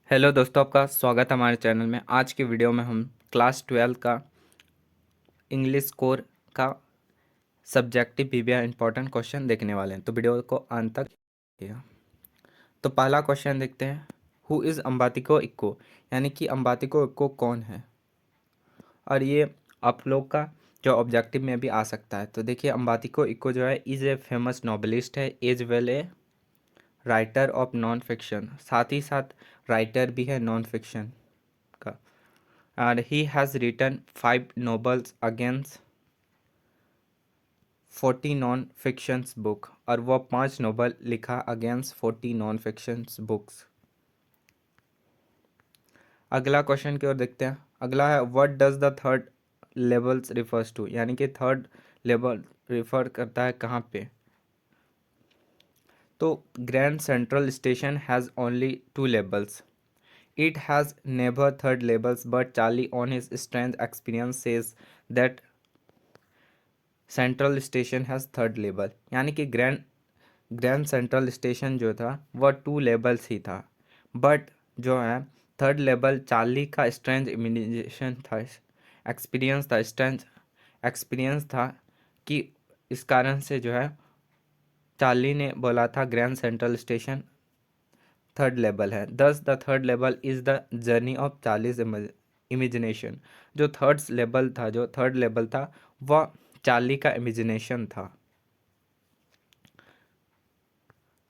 Hello दोस्तों, आपका स्वागत है हमारे चैनल में। आज की वीडियो में हम क्लास 12 का इंग्लिश कोर का सब्जेक्टिव पीवीआर इंपॉर्टेंट क्वेश्चन देखने वाले हैं, तो वीडियो को अंत तक देखिएगा। तो पहला क्वेश्चन देखते हैं, हु इज़ अम्बातिको इक्को, यानी कि अम्बातिको इक्को कौन है। और ये आप लोग का जो ऑब्जेक्टिव में भी आ सकता है। तो देखिए, अम्बातिको इक्को जो है इज़ ए फेमस नॉवलिस्ट है, as well a writer of non fiction, साथ ही साथ राइटर भी है नॉन फिक्शन का। And he has written 5 novels against 40 non fictions book, और वह 5 नोवेल लिखा अगेंस्ट 40 नॉन फिक्शंस बुक्स। अगला क्वेश्चन की ओर देखते हैं। अगला है, what does the third levels refers to, यानी कि थर्ड लेवल रिफर करता है कहाँ पे। तो grand central station has only 2 levels. It has never third levels, but Charlie on his strange experience says that central station has third level, यानी कि grand central station जो था वह 2 levels ही था, बट जो है थर्ड लेवल चार्ली का strange imagination था, स्ट्रेंज एक्सपीरियंस था, कि इस कारण से जो है चार्ली ने बोला था grand central station third level है। दस the third level is the journey of Charlie's imagination. जो थर्ड लेवल था वह चार्ली का इमेजिनेशन था।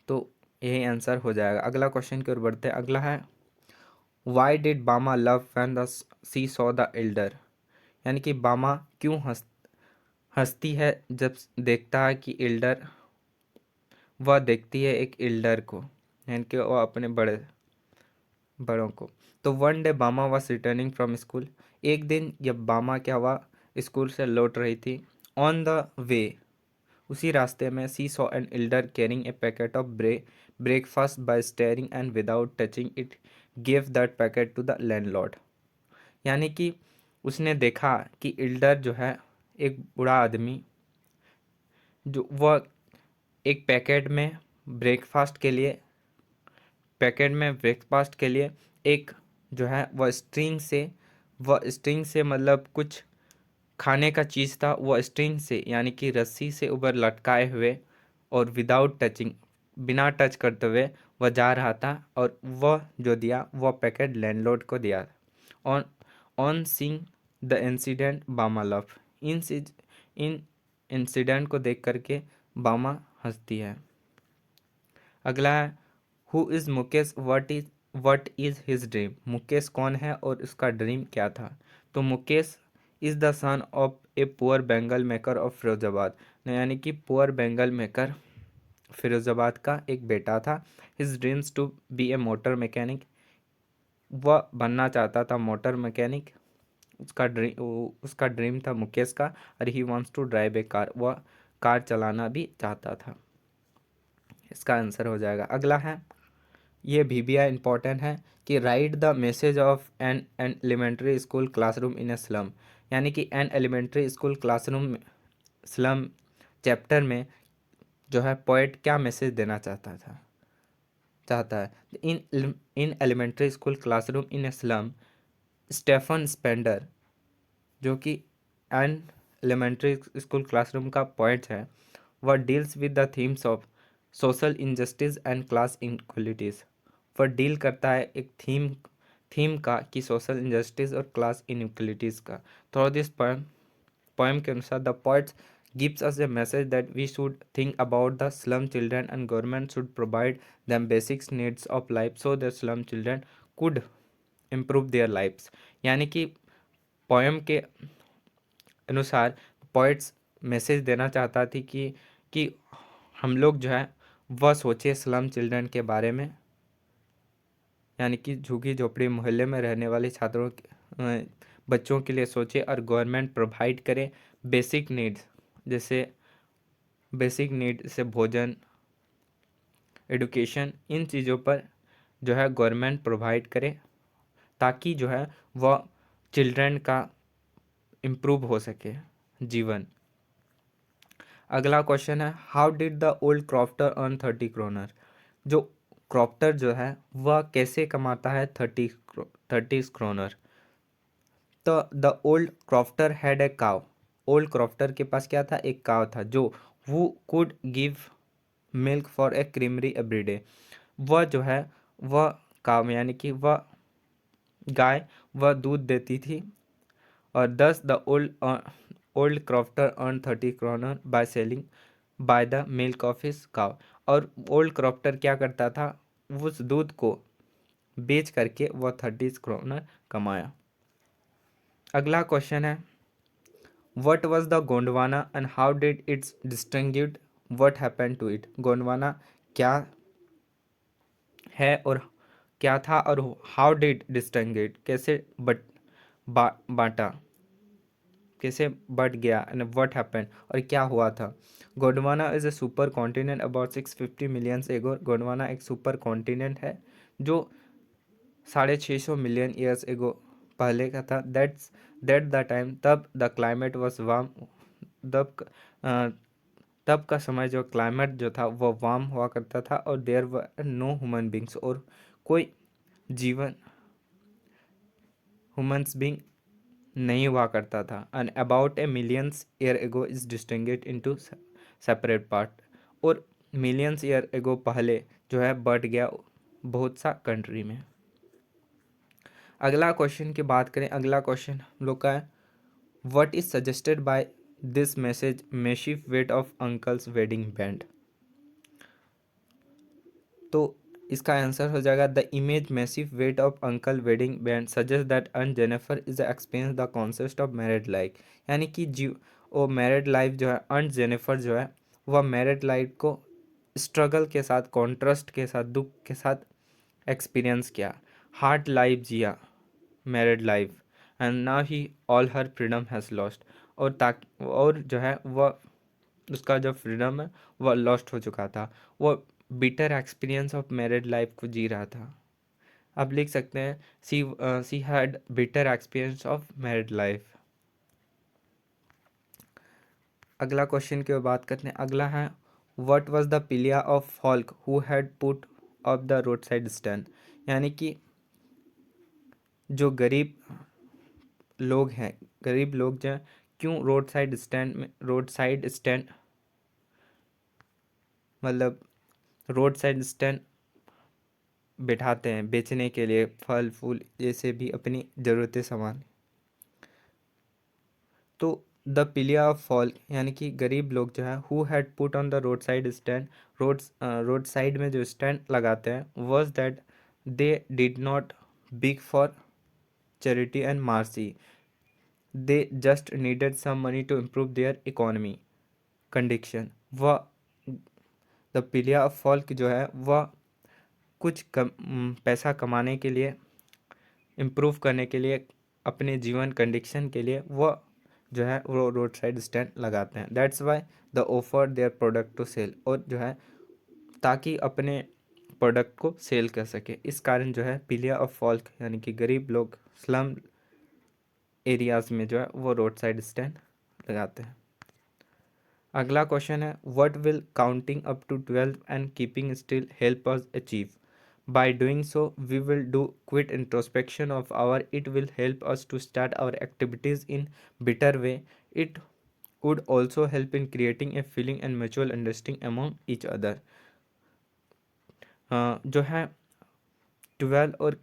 तो यही आंसर हो जाएगा। अगला क्वेश्चन की ओर बढ़ते हैं। अगला है, why did Bama love when the she saw the elder, यानी कि बामा क्यों हंसती है जब देखता है कि एल्डर, वह देखती है एक एल्डर को, यानी कि वह अपने बड़ों को। तो वन डे बामा वॉज रिटर्निंग फ्रॉम स्कूल, एक दिन जब बामा क्या हुआ, स्कूल से लौट रही थी। ऑन द वे, उसी रास्ते में, she saw an elder carrying a packet of breakfast by staring and without touching it give that packet to the landlord, यानी कि उसने देखा कि एल्डर जो है एक बूढ़ा आदमी, जो वह एक ब्रेकफास्ट के लिए एक जो है वह स्ट्रिंग से मतलब कुछ खाने का चीज़ था, वह स्ट्रिंग से यानी कि रस्सी से ऊपर लटकाए हुए और विदाउट टचिंग, बिना टच करते हुए वह जा रहा था, और वह जो दिया वह पैकेट लैंडलॉर्ड को दिया। On on seeing the incident बामा लव, इन इंसिडेंट को देख करके बामा हंसती है। अगला है, who is Mukesh, what is his dream, Mukesh कौन है और उसका ड्रीम क्या था। तो Mukesh is the son of a poor Bengal maker of Firozabad, यानी कि पुअर बेंगल मेकर फिरोजाबाद का एक बेटा था। His dreams to be a motor mechanic, वह बनना चाहता था मोटर मैकेनिक, उसका ड्रीम था मुकेश का। और he wants to drive a car, वह कार चलाना भी चाहता था। इसका आंसर हो जाएगा। अगला है, ये VBI इंपॉर्टेंट है, कि write the message of an elementary school classroom in a slum, यानी कि an elementary school classroom slum chapter में जो है पोएट क्या मैसेज देना चाहता है। In elementary school classroom in a slum, Stephen Spender, जो कि एन एलिमेंट्री स्कूल क्लासरूम का पोएट है, वह deals with the themes of social injustice and class inequalities, वह डील करता है एक थीम का, कि सोशल इंजस्टिस और क्लास इनक्वलिटीज़ का। थ्रू दिस पोएम के अनुसार the poets gives us a message that we should think about the slum children and government should provide them basic needs of life so that slum children could improve their lives, यानी कि poem के अनुसार poets message देना चाहता थी कि हम लोग जो है वह सोचे स्लम चिल्ड्रन के बारे में, यानी कि झुग्गी झोपड़ी मोहल्ले में रहने वाले बच्चों के लिए सोचे, और गवर्नमेंट प्रोवाइड करे बेसिक नीड्स, जैसे भोजन, एडुकेशन, इन चीज़ों पर जो है गवर्नमेंट प्रोवाइड करे, ताकि जो है वह चिल्ड्रन का इम्प्रूव हो सके जीवन। अगला क्वेश्चन है, how did the old crofter earn 30 kroner, जो क्रॉप्टर जो है वह कैसे कमाता है 30 क्रोनर। तो the old crofter had a cow. Old crofter के पास क्या था, एक काव था जो वो could give milk for a creamery every day. वह जो है वह काव यानी कि वह गाय वह दूध देती थी, और thus the old crofter earn 30 kronor by selling by the milk of his cow. और ओल्ड क्रॉफ्टर क्या करता था, उस दूध को बेच करके वह 30 क्रोनर कमाया। अगला क्वेश्चन है, what was the Gondwana and how did its distinguished, what happened to it. Gondwana क्या है और क्या था, और हाउ डिड डिस्टिंग्विश्ड कैसे बांटा, कैसे बढ़ गया, एंड व्हाट हैपेंड और क्या हुआ था। Gondwana is a super continent about 650 millions एगो। गोंडवाना एक सुपर कॉन्टिनेंट है जो 650 मिलियन ईयर्स एगो पहले का था। दैट द टाइम, तब द क्लाइमेट वॉज वार्म। तब अ, तब का समय जो क्लाइमेट जो था वह वार्म हुआ करता था, और there were no human beings, और कोई जीवन ह्यूमंस बींग नहीं हुआ करता था। And about a millions year ago is distinguished into separate part, और मिलियंस ईयर एगो पहले जो है बढ़ गया बहुत सा कंट्री में। अगला क्वेश्चन की बात करें, अगला क्वेश्चन हम लोग का है, what is suggested by this message massive weight of uncles wedding band. तो इसका आंसर हो जाएगा, the image massive weight of uncle wedding band suggest that अर्न Jennifer is experience the concept of married life. यानी कि जीव वो married life जो है, अर्न जेनिफर जो है वह मैरिड लाइफ को स्ट्रगल के साथ, कॉन्ट्रास्ट के साथ, दुख के साथ एक्सपीरियंस किया, हार्ड लाइफ जिया married life, and now he all her freedom has lost. और ताकि और जो है वह उसका जो फ्रीडम है वह लॉस्ट हो चुका था, वो bitter experience of married life को जी रहा था। अब लिख सकते हैं, she had bitter experience of married life. अगला क्वेश्चन की बात करते हैं, अगला है, what was the plea of folk who had put off the road side stand. यानी कि जो गरीब लोग हैं, गरीब लोग जो हैं, क्यों रोड साइड स्टैंड मतलब रोड साइड स्टैंड बिठाते हैं बेचने के लिए, फल फूल जैसे भी अपनी ज़रूरतें सामान। तो द पिलिया ऑफ फॉल यानी कि गरीब लोग जो है, who had put on the road side stand, road side में जो स्टैंड लगाते हैं, was that they did not beg for charity and mercy, they just needed some money to improve their economy condition. वह the plea of folk जो है वह कुछ पैसा कमाने के लिए, इम्प्रूव करने के लिए, अपने जीवन कंडीशन के लिए वह जो है वो रोड साइड स्टैंड लगाते हैं। That's why the offer their product to sell, और जो है ताकि अपने प्रोडक्ट को सेल कर सके। इस कारण जो है पिलिया ऑफ फॉल्क यानी कि गरीब लोग स्लम एरियाज में जो है वो रोड साइड स्टैंड लगाते हैं। अगला क्वेश्चन है, what will counting up to 12 and keeping still help us achieve. By doing so, we will do quit introspection of our. It will help us to start our activities in better way. It would also help in creating a feeling and mutual understanding among each other. जो है 12 और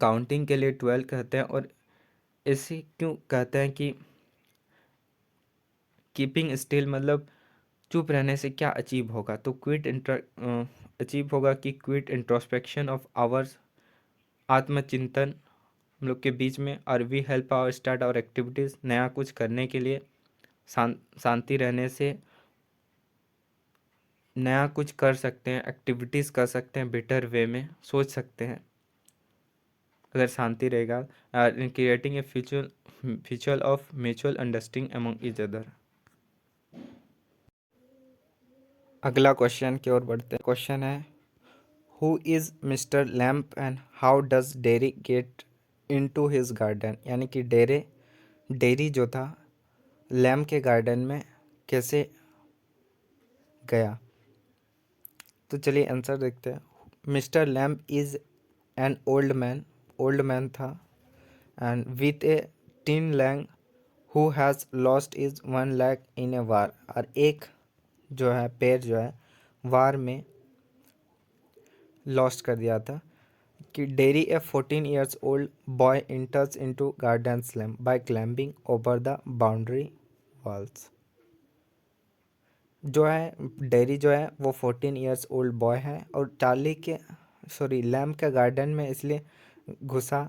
counting के लिए 12 कहते हैं, और ऐसे क्यों कहते हैं कि कीपिंग स्टिल मतलब चुप रहने से क्या अचीव होगा, तो अचीव होगा कि क्विट इंट्रोस्पेक्शन ऑफ आवर्स, आत्मचिंतन हम लोग के बीच में, और we help our start our activities, नया कुछ करने के लिए, शांति रहने से नया कुछ कर सकते हैं, एक्टिविटीज़ कर सकते हैं, बेटर वे में सोच सकते हैं अगर शांति रहेगा। In creating a future of mutual understanding among each other. अगला क्वेश्चन की ओर बढ़ते हैं। क्वेश्चन है, who is mister lamp and how does dairy get into his garden. यानी कि डेरी जो था लैम्प के गार्डन में कैसे गया। तो चलिए आंसर देखते हैं। Mister Lamb is an old man था, and with a tin leg who has lost is 1 lakh in a war, और एक जो है पैर जो है वार में लॉस्ट कर दिया था। कि Derry a 14 years old boy enters into garden slam by climbing over the boundary walls. जो है डेरी जो है वो 14 years old बॉय है, और लैम्ब के गार्डन में इसलिए घुसा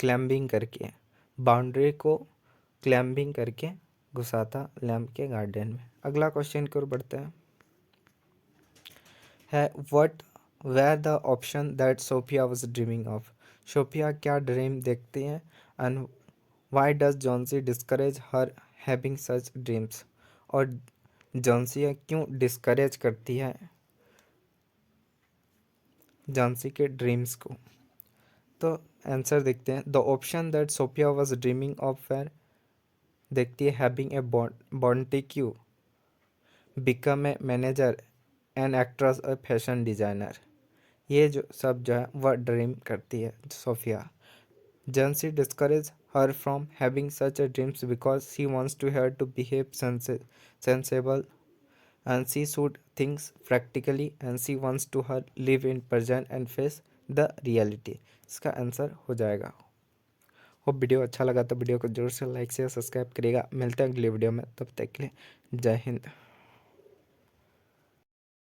क्लाइंबिंग करके, बाउंड्री को क्लाइंबिंग करके घुसा था लैम्ब के गार्डन में। अगला क्वेश्चन की ओर बढ़ते हैं। है what were the option that Sophia was dreaming of. Sophia क्या ड्रीम देखती है, and why does Jansie discourage her having such dreams, और जॉन्सी क्यों डिस्करेज करती है जॉन्सी के ड्रीम्स को। तो आंसर देखते हैं। The option that Sophia was dreaming of वेर देखती है having a boutique, become a manager, an actress, और फैशन डिज़ाइनर। ये जो सब जो है वह ड्रीम करती है Sophia. Jansi discourages her from having such a dreams because she wants to her to behave sensible, and she should think practically, and she wants to her live in present and face the reality। इसका answer हो जाएगा। Hope video अच्छा लगा तो video को जरूर से like share subscribe करिएगा। मिलते हैं अगले वीडियो में, तब तक के लिए जय हिंद।